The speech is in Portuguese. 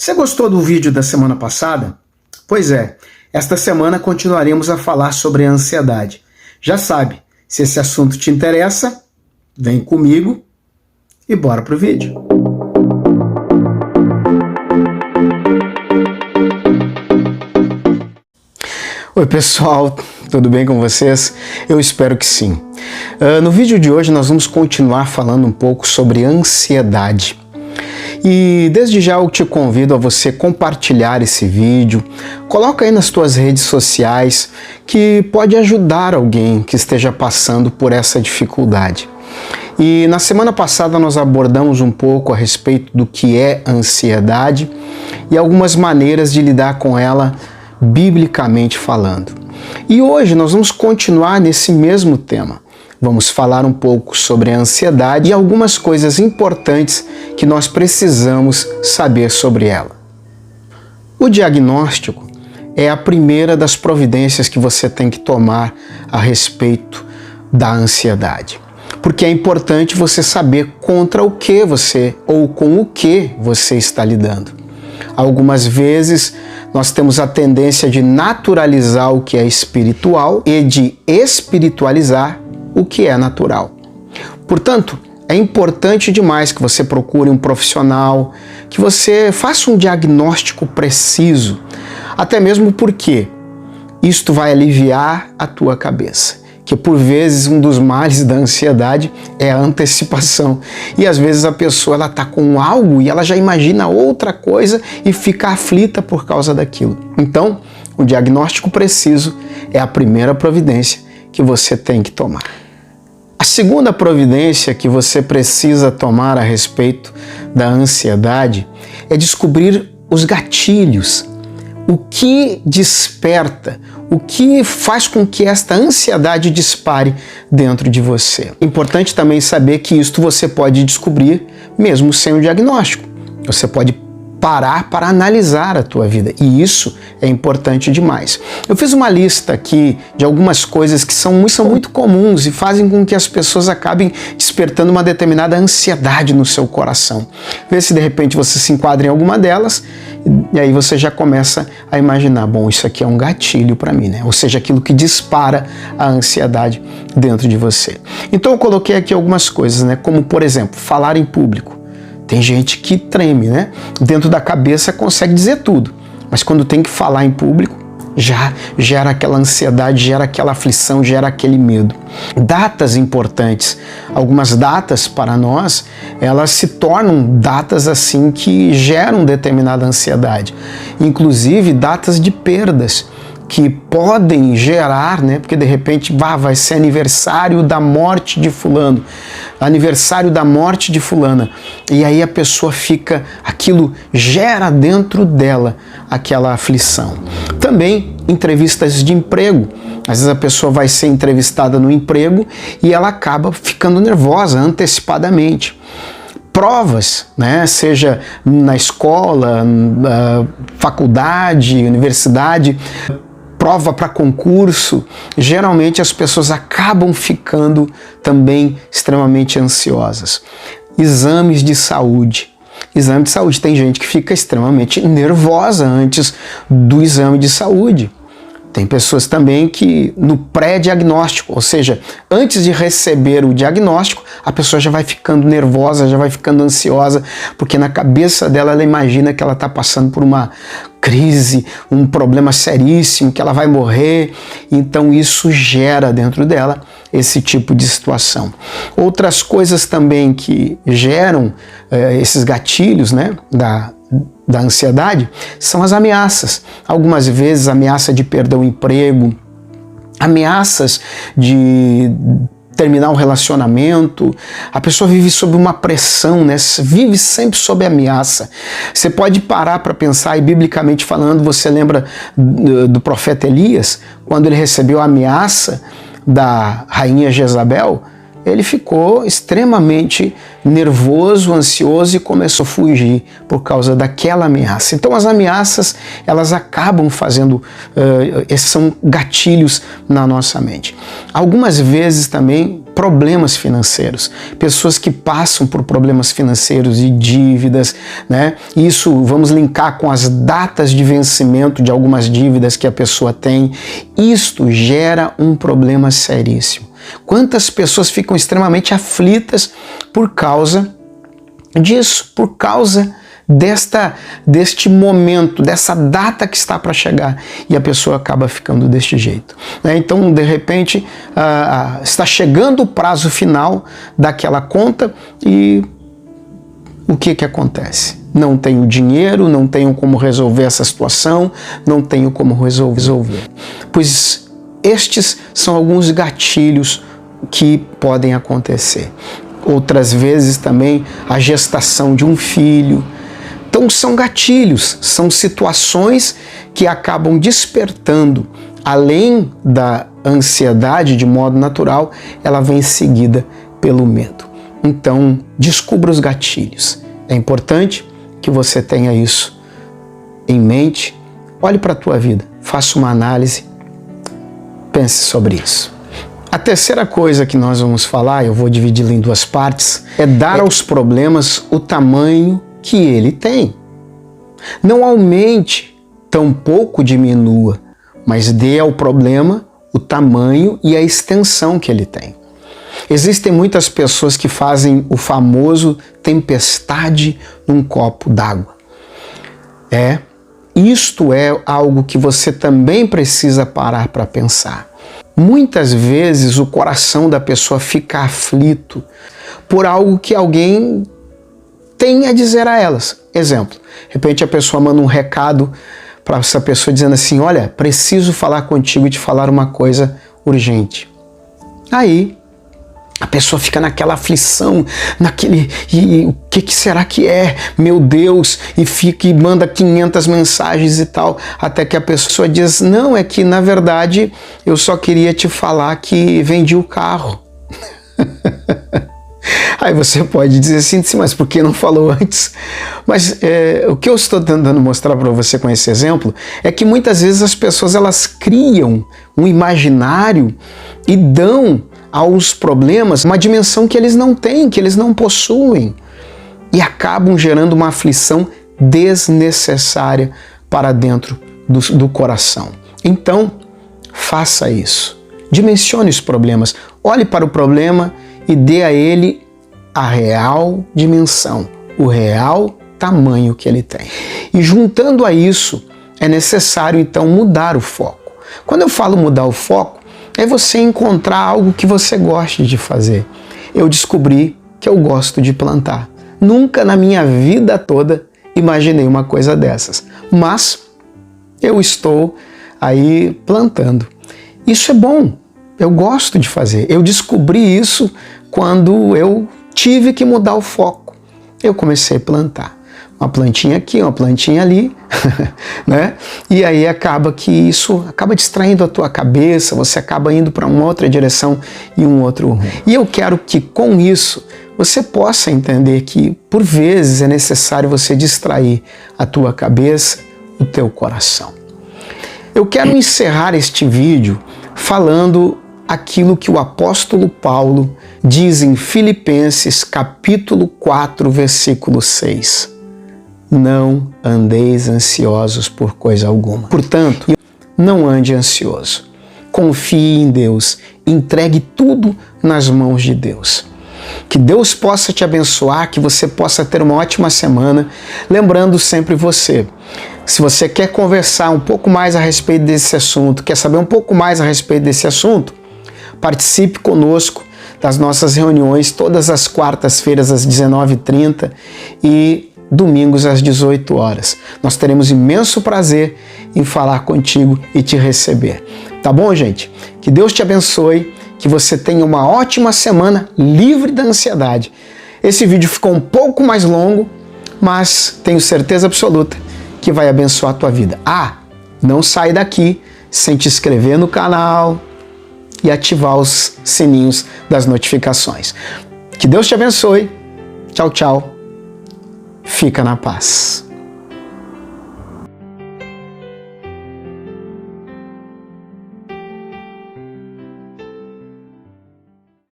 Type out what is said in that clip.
Você gostou do vídeo da semana passada? Pois é, esta semana continuaremos a falar sobre a ansiedade. Já sabe, se esse assunto te interessa, vem comigo e bora pro vídeo. Oi pessoal, tudo bem com vocês? Eu espero que sim. No vídeo de hoje nós vamos continuar falando um pouco sobre ansiedade. E desde já eu te convido a você compartilhar esse vídeo, coloca aí nas tuas redes sociais que pode ajudar alguém que esteja passando por essa dificuldade. E na semana passada nós abordamos um pouco a respeito do que é ansiedade e algumas maneiras de lidar com ela biblicamente falando. E hoje nós vamos continuar nesse mesmo tema. Vamos falar um pouco sobre a ansiedade e algumas coisas importantes que nós precisamos saber sobre ela. O diagnóstico é a primeira das providências que você tem que tomar a respeito da ansiedade. Porque é importante você saber contra o que você ou com o que você está lidando. Algumas vezes nós temos a tendência de naturalizar o que é espiritual e de espiritualizar o que é natural. Portanto, é importante demais que você procure um profissional, que você faça um diagnóstico preciso, até mesmo porque isto vai aliviar a tua cabeça. Que por vezes um dos males da ansiedade é a antecipação. E às vezes a pessoa está com algo e ela já imagina outra coisa e fica aflita por causa daquilo. Então, o diagnóstico preciso é a primeira providência que você tem que tomar. A segunda providência que você precisa tomar a respeito da ansiedade é descobrir os gatilhos. O que desperta, o que faz com que esta ansiedade dispare dentro de você. Importante também saber que isto você pode descobrir mesmo sem o diagnóstico. Você pode parar para analisar a tua vida e isso é importante demais. Eu fiz uma lista aqui de algumas coisas que são muito comuns e fazem com que as pessoas acabem despertando uma determinada ansiedade no seu coração. Vê se de repente você se enquadra em alguma delas e aí você já começa a imaginar, bom, isso aqui é um gatilho para mim, né? Ou seja, aquilo que dispara a ansiedade dentro de você. Então eu coloquei aqui algumas coisas, né? Como por exemplo, falar em público. Tem gente que treme, né? Dentro da cabeça consegue dizer tudo, mas quando tem que falar em público, já gera aquela ansiedade, gera aquela aflição, gera aquele medo. Datas importantes. Algumas datas para nós, elas se tornam datas assim que geram determinada ansiedade. Inclusive datas de perdas que podem gerar, né? Porque de repente vai ser aniversário da morte de fulano, aniversário da morte de fulana, e aí a pessoa fica, aquilo gera dentro dela aquela aflição. Também entrevistas de emprego. Às vezes a pessoa vai ser entrevistada no emprego e ela acaba ficando nervosa antecipadamente. Provas, né? Seja na escola, na faculdade, universidade, prova para concurso, geralmente as pessoas acabam ficando também extremamente ansiosas. Exames de saúde. Exame de saúde, tem gente que fica extremamente nervosa antes do exame de saúde. Tem pessoas também que no pré-diagnóstico, ou seja, antes de receber o diagnóstico, a pessoa já vai ficando nervosa, já vai ficando ansiosa, porque na cabeça dela ela imagina que ela está passando por uma crise, um problema seríssimo, que ela vai morrer, então isso gera dentro dela esse tipo de situação. Outras coisas também que geram esses gatilhos, né, da ansiedade são as ameaças. Algumas vezes ameaça de perder o emprego, ameaças de terminar um relacionamento, a pessoa vive sob uma pressão, né? Vive sempre sob ameaça. Você pode parar para pensar, e biblicamente falando, você lembra do profeta Elias, quando ele recebeu a ameaça da rainha Jezabel? Ele ficou extremamente nervoso, ansioso e começou a fugir por causa daquela ameaça. Então as ameaças, elas acabam fazendo, esses são gatilhos na nossa mente. Algumas vezes também problemas financeiros, pessoas que passam por problemas financeiros e dívidas, né? Isso vamos linkar com as datas de vencimento de algumas dívidas que a pessoa tem. Isto gera um problema seríssimo. Quantas pessoas ficam extremamente aflitas por causa disso, por causa deste momento, dessa data que está para chegar, e a pessoa acaba ficando deste jeito, né? Então, de repente, está chegando o prazo final daquela conta e o que acontece? Não tenho dinheiro, não tenho como resolver essa situação, não tenho como resolver. Pois estes são alguns gatilhos que podem acontecer. Outras vezes também a gestação de um filho. Então são gatilhos, são situações que acabam despertando, além da ansiedade de modo natural, ela vem seguida pelo medo. Então descubra os gatilhos. É importante que você tenha isso em mente. Olhe para a tua vida, faça uma análise, pense sobre isso. A terceira coisa que nós vamos falar, eu vou dividi-la em duas partes, é dar aos problemas o tamanho que ele tem. Não aumente, tampouco diminua, mas dê ao problema o tamanho e a extensão que ele tem. Existem muitas pessoas que fazem o famoso tempestade num copo d'água. Isto é algo que você também precisa parar para pensar. Muitas vezes o coração da pessoa fica aflito por algo que alguém tem a dizer a elas. Exemplo, de repente a pessoa manda um recado para essa pessoa dizendo assim: olha, preciso falar contigo e te falar uma coisa urgente. Aí a pessoa fica naquela aflição, e o que será que é? Meu Deus, e manda 500 mensagens e tal, até que a pessoa diz: não, é que na verdade eu só queria te falar que vendi o carro. Aí você pode dizer assim, mas por que não falou antes? Mas o que eu estou tentando mostrar para você com esse exemplo é que muitas vezes as pessoas elas criam um imaginário e dão aos problemas uma dimensão que eles não têm, que eles não possuem, e acabam gerando uma aflição desnecessária para dentro do coração. Então, faça isso. Dimensione os problemas. Olhe para o problema e dê a ele a real dimensão, o real tamanho que ele tem. E juntando a isso, é necessário então mudar o foco. Quando eu falo mudar o foco, é você encontrar algo que você goste de fazer. Eu descobri que eu gosto de plantar. Nunca na minha vida toda imaginei uma coisa dessas, mas eu estou aí plantando. Isso é bom, eu gosto de fazer. Eu descobri isso quando eu tive que mudar o foco. Eu comecei a plantar. Uma plantinha aqui, uma plantinha ali, né? E aí acaba que isso acaba distraindo a tua cabeça, você acaba indo para uma outra direção e um outro rumo. E eu quero que com isso você possa entender que por vezes é necessário você distrair a tua cabeça, o teu coração. Eu quero encerrar este vídeo falando aquilo que o apóstolo Paulo diz em Filipenses capítulo 4, versículo 6. Não andeis ansiosos por coisa alguma. Portanto, não ande ansioso. Confie em Deus. Entregue tudo nas mãos de Deus. Que Deus possa te abençoar, que você possa ter uma ótima semana. Lembrando sempre você, se você quer conversar um pouco mais a respeito desse assunto, quer saber um pouco mais a respeito desse assunto, participe conosco das nossas reuniões todas as quartas-feiras às 19h30 e domingos às 18 horas. Nós teremos imenso prazer em falar contigo e te receber. Tá bom, gente? Que Deus te abençoe, que você tenha uma ótima semana livre da ansiedade. Esse vídeo ficou um pouco mais longo, mas tenho certeza absoluta que vai abençoar a tua vida. Não sai daqui sem te inscrever no canal e ativar os sininhos das notificações. Que Deus te abençoe. Tchau, tchau. Fica na paz.